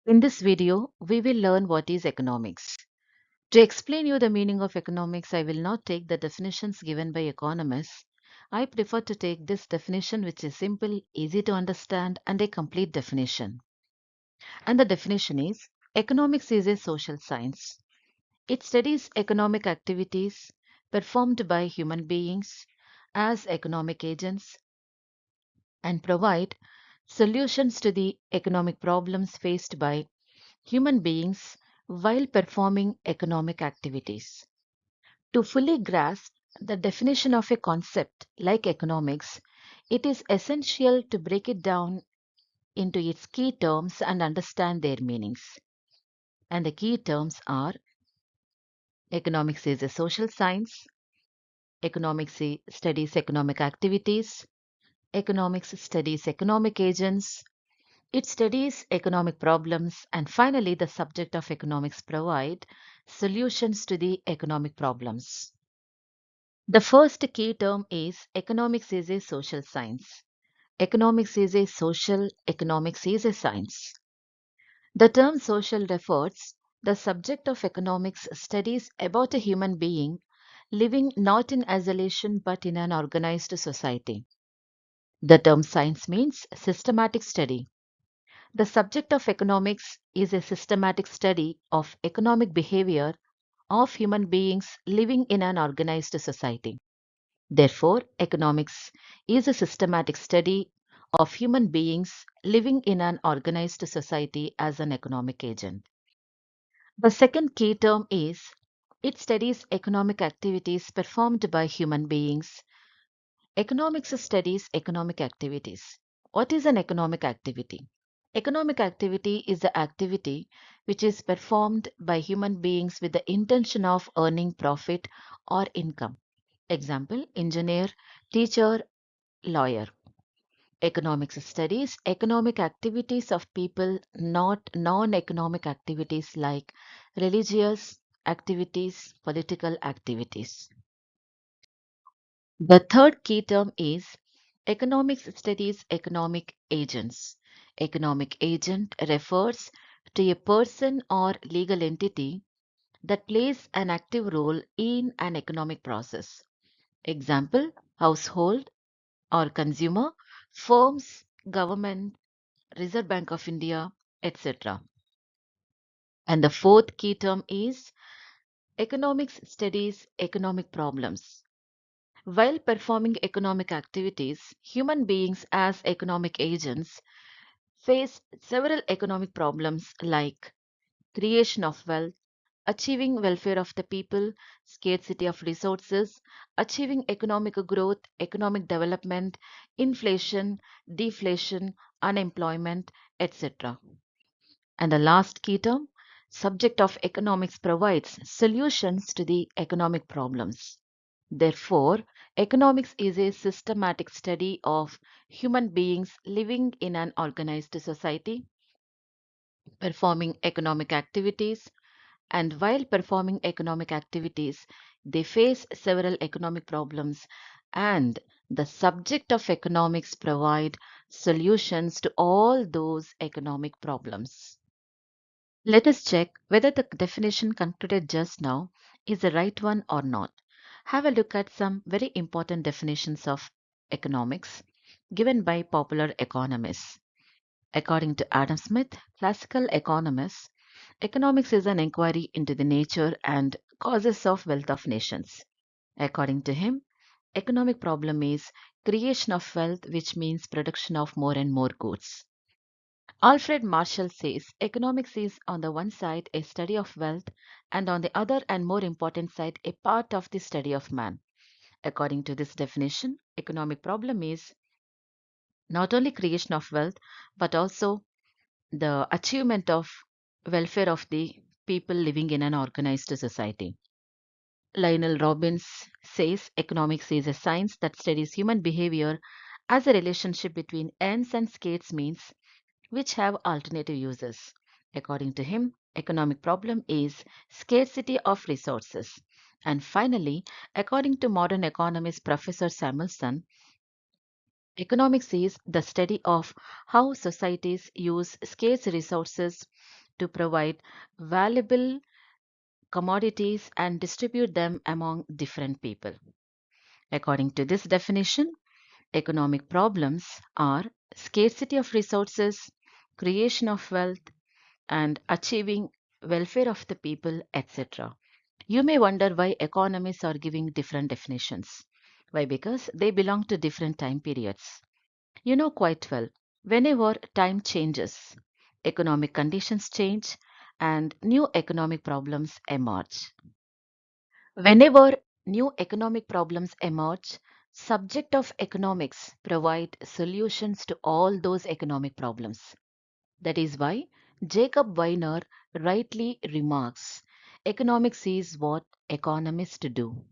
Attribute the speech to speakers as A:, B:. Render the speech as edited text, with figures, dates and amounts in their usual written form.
A: In this video, we will learn what is economics. To explain you the meaning of economics, I will not take the definitions given by economists. I prefer to take this definition which is simple, easy to understand and a complete definition. And the definition is economics is a social science. It studies economic activities performed by human beings as economic agents and provide solutions to the economic problems faced by human beings while performing economic activities. To fully grasp the definition of a concept like economics, it is essential to break it down into its key terms and understand their meanings. And the key terms are economics is a social science, studies economic activities, economics studies economic agents, it studies economic problems, and finally, the subject of economics provide solutions to the economic problems. The first key term is economics is a social science. Economics is a science. The term social refers the subject of economics studies about a human being living not in isolation but in an organized society. The term science means systematic study. The subject of economics is a systematic study of economic behavior of human beings living in an organized society. Therefore, economics is a systematic study of human beings living in an organized society as an economic agent. The second key term is it studies economic activities performed by human beings. Economics studies economic activities. What is an economic activity? Economic activity is the activity which is performed by human beings with the intention of earning profit or income. Example, engineer, teacher, lawyer. Economics studies economic activities of people, not non-economic activities like religious activities, political activities. The third key term is economics studies economic agents. Economic agent refers to a person or legal entity that plays an active role in an economic process. Example, household or consumer, firms, government, Reserve Bank of India, etc. And the fourth key term is economics studies economic problems. While performing economic activities, human beings as economic agents face several economic problems like creation of wealth, achieving welfare of the people, scarcity of resources, achieving economic growth, economic development, inflation, deflation, unemployment, etc. And the last key term, subject of economics provides solutions to the economic problems. Therefore, economics is a systematic study of human beings living in an organized society, performing economic activities, and while performing economic activities, they face several economic problems, and the subject of economics provide solutions to all those economic problems. Let us check whether the definition concluded just now is the right one or not. Have a look at some very important definitions of economics given by popular economists. According to Adam Smith, classical economist, economics is an inquiry into the nature and causes of wealth of nations. According to him, economic problem is creation of wealth, which means production of more and more goods. Alfred Marshall says economics is on the one side a study of wealth and on the other and more important side a part of the study of man. According to this definition, economic problem is not only creation of wealth but also the achievement of welfare of the people living in an organized society. Lionel Robbins says economics is a science that studies human behavior as a relationship between ends and skates means which have alternative uses. According to him, economic problem is scarcity of resources. And finally, according to modern economist Professor Samuelson, Economics is the study of how societies use scarce resources to provide valuable commodities and distribute them among different people. According to this definition, economic problems are scarcity of resources, creation of wealth, and achieving welfare of the people, etc. You may wonder why economists are giving different definitions. Why? Because they belong to different time periods. You know quite well, whenever time changes, economic conditions change and new economic problems emerge. Whenever new economic problems emerge, subject of economics provide solutions to all those economic problems. That is why Jacob Weiner rightly remarks, economics is what economists do.